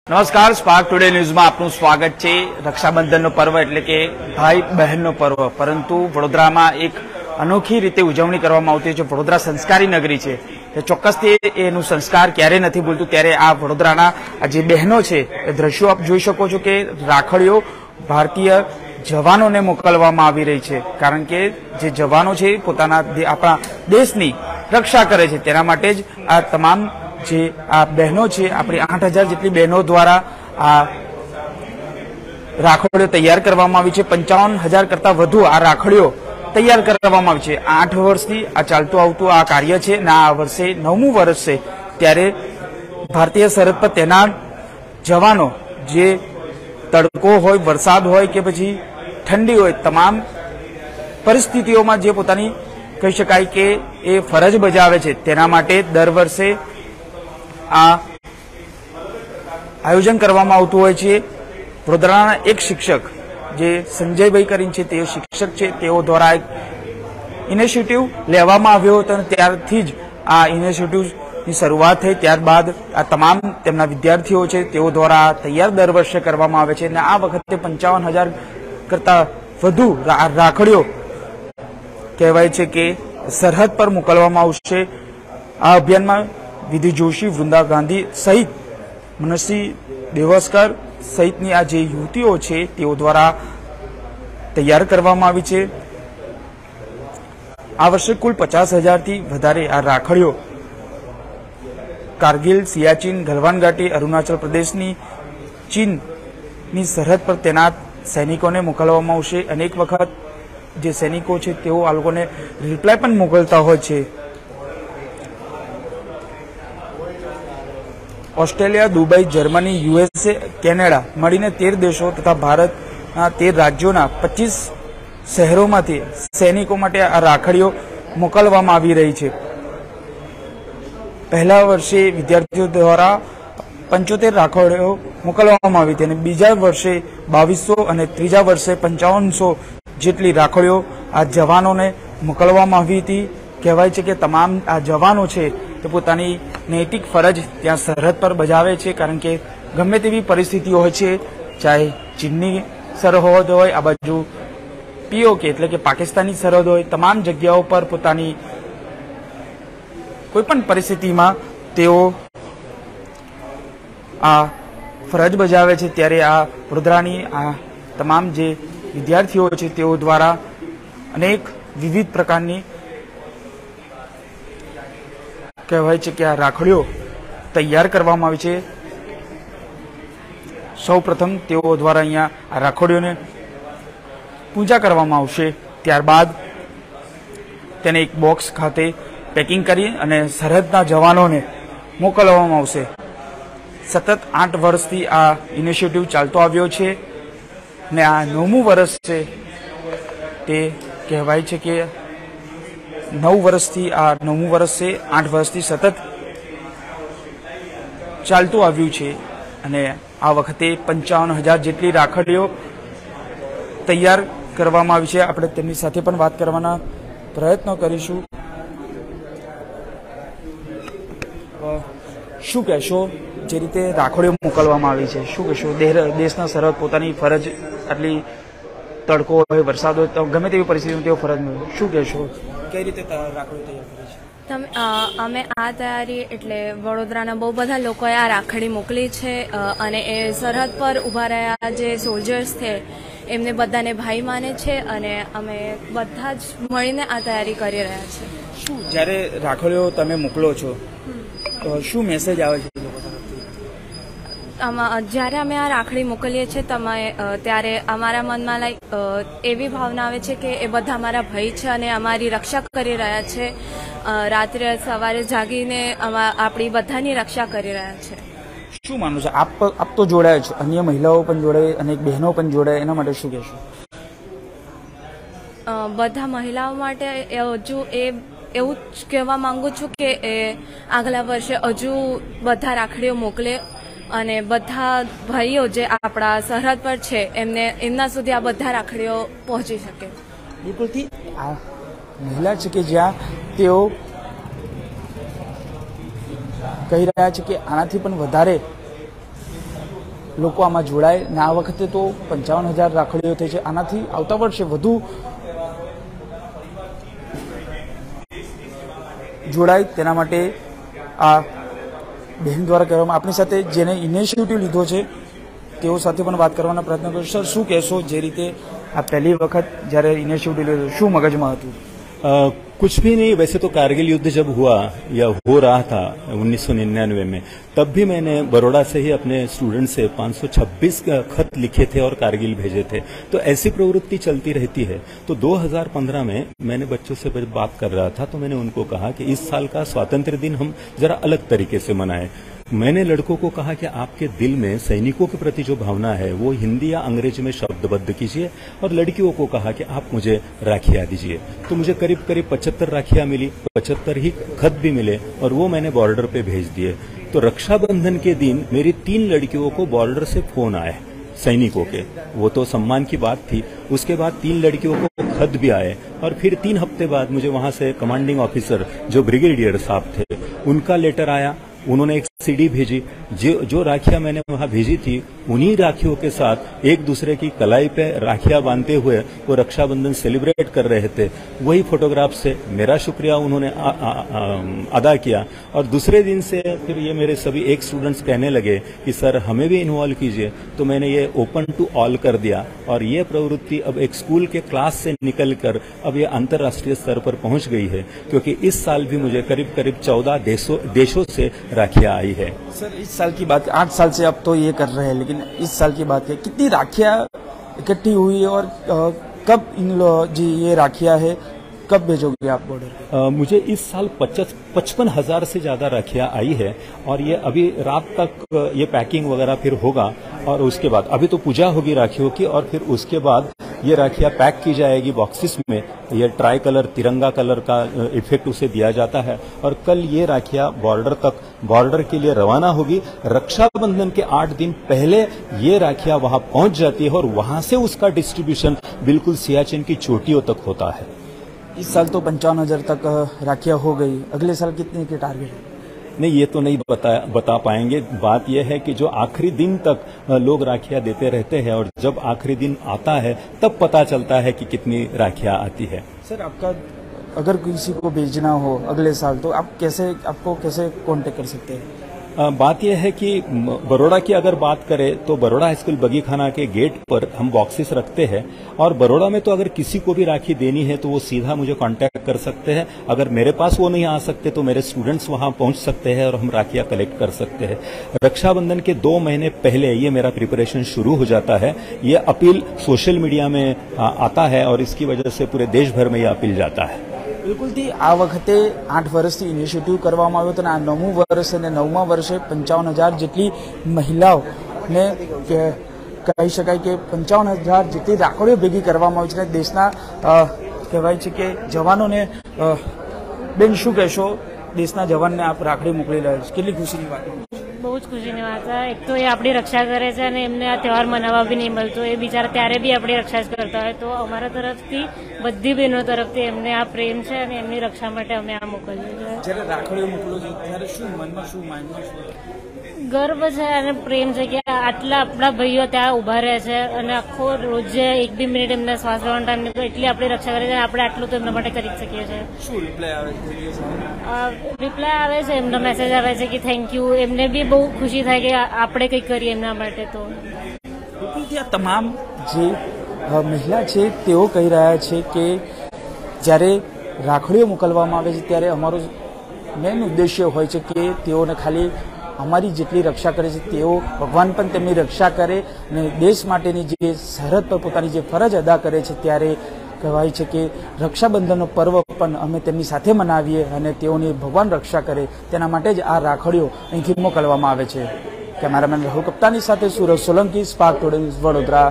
नमस्कार spark today news में आपનું स्वागत है। रक्षाबंधन पर्व एटले के भाई बहन पर्व, परंतु वडोदरा में एक अनोखी रीते उजवणी करवामां आवती छे। वडोदरा संस्कारी नगरी है, चोक्कसथी एनुं संस्कार क्यारे नथी भूलतुं। त्यारे आ वडोदराना आ जे बहनों छे ए दृश्यो आप जोई शको छो के राखड़ीओ भारतीय जवानों ने मोकलवामां आवी रही है, कारण के जे जवानों छे पोताना आपणा देशनी रक्षा करे छे, तेना माटे ज आ तमाम जे आ बहनों छे आपणी 8000 जेटली बहनों द्वारा आ राखड़ीओ तैयार करवामां आवी छे। 55,000 करता वधु आ राखड़ीओ तैयार करवामां आवी छे। 8 वर्षथी आ चालतुं आवतुं आ कार्य छे ने आ वर्षे 9मुं वर्ष छे। त्यारे भारतीय सरहद पर तैनात जवानों जे तड़को होय, वरसाद होय के पछी ठंडी होय, तमाम परिस्थितिओमां जे पोतानी कही शकाय के ए फरज बजावे छे, तेना माटे दर वर्षे आ आयोजन करवामां आवतुं होय छे। वडोदराना एक शिक्षक जे संजयभाई करीने छे, ते शिक्षक छे, तेओ द्वारा एक इनिशिएटिव लेवामां आव्यो हतो अने त्यारथी ज आ इनिशिएटिवनी शरूआत थई। त्यारबाद आ तमाम तेमना विद्यार्थीओ छे तेओ द्वारा तैयार दर वर्षे करवामां आवे छे। अने आ वखते 55,000 करता वधु राखड़ीओ कहेवाय छे के सरहद पर मोकलवामां आवशे। आ अभियानमां विधि जोशी, वृंदा गांधी सहित मनसी देवस्कर सहितनी आ जे युवतीओ छे तेओ द्वारा तैयार करवामां आवी छे। आ वर्षे कुल 50,000 थी वधारे आ राखड़ीओ कारगिल, सियाचिन, गलवान घाटी, अरुणाचल प्रदेशनी चीननी सरहद पर तैनात सैनिकोने मोकलवामां आवशे। अनेक वखत जे सैनिको छे तेओ आ लोकोने रिप्लाय पण मोकलता होय छे। Australia, Dubai, Germany, USA, Canada मळीने 13 देशों तथा भारतना 13 राज्यों 25 शहरों में सैनिकों माटे आ राखड़ीओ मोकलवामां आवी रही है। पहला वर्षे विद्यार्थीओ द्वारा 75 राखड़ीओ मोकलवामां आवी थी अने बीजा वर्षे 2200 अने त्रीजा वर्षे 5500 जेटली राखड़ीओ आ जवानों ने मोकलवामां आवी थी। कहेवाय छे के तमाम आ जवानों छे ते पोतानी नैतिक फरज त्यां सरहद पर बजावे छे, कारण के गमे तेवी परिस्थितिओ होय छे, चाहे चीननी सरहद होय, आ बाजू पीओके एटले के पाकिस्तानी सरहद होय, तमाम जग्याओ पर पोतानी कोईपण परिस्थितिमां तेओ आ फरज बजावे छे। त्यारे आ वडोदरानी आ तमाम जे विद्यार्थीओ छे तेओ द्वारा अनेक विविध प्रकारनी कहेवाय छे के आ राखड़ीओ तैयार करवामां आवी छे। सौ प्रथम तेओ द्वारा अहींया आ राखड़ीओने पूजा करवामां आवशे। त्यारबाद तेने एक बॉक्स खाते पेकिंग करी अने सरहदना जवानोने मोकलवामां आवशे। सतत 8 वर्षथी आ इनिशिएटिव चालतो आव्यो छे ने आ 9मुं वर्ष छे। ते कहेवाय छे के 9 वर्षथी आ 9मुं वर्ष छे। 8 वर्षथी सतत चालतुं आव्युं छे अने आ वखते 55,000 जेटली राखड़ीओ तैयार करवामां आवी छे। आपणे तेमनी साथे पण वात करवाना प्रयत्न करीशुं। शुं कहेशो जे रीते राखड़ीओ मोकलवामां आवी छे, शुं कहेशो देशना सरहद पोतानी फरज आटली तड़को होय, वरसाद होय, तो गमे तेवी परिस्थितिमां तेओ फरज निभावे, शुं कहेशो कई रीते राखड़ीओ तैयार करे छे? અમે આ તૈયારી એટલે વડોદરાના બહુ બધા લોકોએ આ રાખડી મોકલી છે અને એ સરહદ પર ઊભા રહ્યા જે સોલ્જર્સ છે એમને બધાને ભાઈ માને છે અને અમે બધા જ મળીને આ તૈયારી કરી રહ્યા છે। શું જ્યારે રાખડીઓ તમે મોકલો છો તો શું મેસેજ આવે છે લોકો તરફથી? જ્યારે અમે આ રાખડી મોકલીએ છીએ ત્યારે અમારા મનમાં એવી ભાવના આવે છે કે એ બધા અમારા ભાઈ છે અને અમારી રક્ષા કરી રહ્યા છે। રાત્રે સવારે જાગીને આપણી બધાની રક્ષા કરી રહ્યા છે। શું માનો છો આપ તો જોડાય છે, અન્ય મહિલાઓ પણ જોડાય, અનેક બહેનો પણ જોડાય, એના માટે શું કહેશો? બધા મહિલાઓ માટે હજુ એવું જ કહેવા માંગુ છું કે આગલા વર્ષે હજુ બધા રાખડીઓ મોકલે અને બધા ભાઈઓ જે આપણા સરહદ પર છે એમના સુધી આ બધા રાખડીઓ પહોંચી શકે। બિલકુલથી આ મહિલા છે કે જ્યાં તેઓ કહી રહ્યા છે કે આનાથી પણ વધારે લોકો આમાં જોડાય ને આ વખતે તો 55,000 રાખડીઓ થઈ છે. આનાથી આવતા વર્ષે વધુ જોડાય તેના માટે આ બહેન દ્વારા કહેવામાં. આપણી સાથે જેને ઇનિશિયેટિવ લીધો છે તેઓ સાથે પણ વાત કરવાના પ્રયત્ન કર્યો. સર, શું કહેશો, જે રીતે આ પહેલી વખત જ્યારે ઇનિશિયેટિવ લીધો શું મગજમાં હતું? कुछ भी नहीं, वैसे तो कारगिल युद्ध जब हुआ या हो रहा था 1999 में, तब भी मैंने बड़ौदा से ही अपने स्टूडेंट से 526 खत लिखे थे और कारगिल भेजे थे. तो ऐसी प्रवृत्ति चलती रहती है. तो 2015 में मैंने बच्चों से बात कर रहा था, तो मैंने उनको कहा कि इस साल का स्वातंत्र्य दिन हम जरा अलग तरीके से मनाएं. मैंने लड़कों को कहा कि आपके दिल में सैनिकों के प्रति जो भावना है वो हिंदी या अंग्रेजी में शब्दबद्ध कीजिए, और लड़कियों को कहा कि आप मुझे राखियां दीजिए. तो मुझे करीब करीब 75 राखियां मिली, 75 ही खत भी मिले, और वो मैंने बॉर्डर पे भेज दिए. तो रक्षाबंधन के दिन मेरी 3 लड़कियों को बॉर्डर से फोन आए सैनिकों के. वो तो सम्मान की बात थी. उसके बाद 3 लड़कियों को खत भी आए, और फिर 3 हफ्ते बाद मुझे वहां से कमांडिंग ऑफिसर जो ब्रिगेडियर साहब थे उनका लेटर आया. उन्होंने एक सीडी भेजी. जो राखियां मैंने वहां भेजी थी, उन्हीं राखियों के साथ एक दूसरे की कलाई पे राखियां बांधते हुए वो रक्षाबंधन सेलिब्रेट कर रहे थे. वही फोटोग्राफ से मेरा शुक्रिया उन्होंने अदा किया. और दूसरे दिन से फिर ये मेरे सभी एक स्टूडेंट्स कहने लगे कि सर हमें भी इन्वॉल्व कीजिए. तो मैंने ये ओपन टू ऑल कर दिया, और ये प्रवृत्ति अब एक स्कूल के क्लास से निकलकर अब ये अंतर्राष्ट्रीय स्तर पर पहुंच गई है, क्योंकि इस साल भी मुझे करीब करीब 14 देशों से राखियां आई है. सर, इस साल की बात, 8 साल से अब तो ये कर रहे हैं, लेकिन इस साल की बात है, कितनी राखियां इकट्ठी हुई और कब ये राखियां है कब भेजोगे आप बॉर्डर पे? मुझे इस साल 55,000 से ज्यादा राखियां आई है, और ये अभी रात तक ये पैकिंग वगैरह फिर होगा, और उसके बाद अभी तो पूजा होगी राखियों की, और फिर उसके बाद ये राखियां पैक की जाएगी बॉक्सेस में. ये ट्राई कलर तिरंगा कलर का इफेक्ट उसे दिया जाता है, और कल ये राखियां बॉर्डर के लिए रवाना होगी. रक्षाबंधन के 8 दिन पहले ये राखियां वहां पहुंच जाती है, और वहां से उसका डिस्ट्रीब्यूशन बिल्कुल सियाचिन की चोटियों तक होता है. इस साल तो 55,000 तक राखियां हो गई. अगले साल कितने के टारगेट है? नहीं, ये तो नहीं बता पाएंगे. बात यह है कि जो आखिरी दिन तक लोग राखियां देते रहते हैं, और जब आखिरी दिन आता है तब पता चलता है कि कितनी राखियां आती है. सर, आपका अगर किसी को भेजना हो अगले साल तो आपको कैसे कांटेक्ट कर सकते हैं? बात यह है कि बड़ौदा की अगर बात करें तो बड़ौदा हाई स्कूल बगीखाना के गेट पर हम बॉक्सेस रखते हैं, और बड़ौदा में तो अगर किसी को भी राखी देनी है तो वो सीधा मुझे कांटेक्ट कर सकते हैं. अगर मेरे पास वो नहीं आ सकते तो मेरे स्टूडेंट्स वहां पहुंच सकते हैं और हम राखियां कलेक्ट कर सकते हैं. रक्षाबंधन के 2 महीने पहले ये मेरा प्रिपरेशन शुरू हो जाता है. ये अपील सोशल मीडिया में आता है, और इसकी वजह से पूरे देश भर में ये अपील जाता है. બિલકુલથી આ વખતે 8 વર્ષથી ઇનિશિયેટિવ કરવામાં આવ્યો હતો, અને આ 9મું વર્ષ અને 9મા વર્ષે 55,000 જેટલી મહિલાઓને કહી શકાય કે 55,000 જેટલી રાખડીઓ ભેગી કરવામાં આવી છે. દેશના કહેવાય છે કે જવાનોને, બેન શું કહેશો, દેશના જવાનને આપ રાખડી મોકલી રહ્યા છો, કેટલી ખુશીની વાત? બહુ જ ખુશીની વાત છે. એક તો એ આપણી રક્ષા કરે છે, અને એમને આ તહેવાર મનાવવા બી નહીં મળતો. એ બિચારા ત્યારે બી આપણી રક્ષા જ કરતા હોય. તો અમારા તરફથી બધી બહેનો તરફથી એમને આ પ્રેમ છે, અને એમની રક્ષા માટે અમે આ મોકલીએ છીએ. જ્યારે રાખડીઓ મોકલો છો ત્યારે શું મનમાં, શું માઇન્ડમાં શું ગર્વ છે અને પ્રેમ છે કે આટલા આપણા ભાઈઓ ત્યાં ઉભા રહે છે, અને આખો રોજે 1-2 મિનિટ એમને શ્વાસ લેવાનો ટાઈમ નહીં, એટલી આપણી રક્ષા કરે છે. આપણે આટલું તો એમના માટે કરી જ શકીએ છીએ. શું રિપ્લાય આવે છે? રિપ્લાય આવે છે, એમનો મેસેજ આવે છે કે થેન્ક યુ. એમને બી બહુ ખુશી થાય કે આપણે કંઈક કરીએ એમના માટે. તો બિલકુલ આ તમામ જે મહિલા છે તેઓ કહી રહ્યા છે કે જ્યારે રાખડીઓ મોકલવામાં આવે છે ત્યારે અમારો મેન ઉદ્દેશ્ય હોય છે કે તેઓને ખાલી અમારી જેટલી રક્ષા કરે છે તેઓ ભગવાન પણ તેમની રક્ષા કરે, અને દેશ માટેની જે સરહદ પર પોતાની જે ફરજ અદા કરે છે ત્યારે કહેવાય છે કે રક્ષાબંધનનો પર્વ પણ અમે તેમની સાથે મનાવીએ, અને તેઓની ભગવાન રક્ષા કરે તેના માટે જ આ રાખડીઓ અહીંથી મોકલવામાં આવે છે. કેમેરામેન રાહુલ કપ્તાની સાથે Suraj Solanki, spark today news, Vadodara.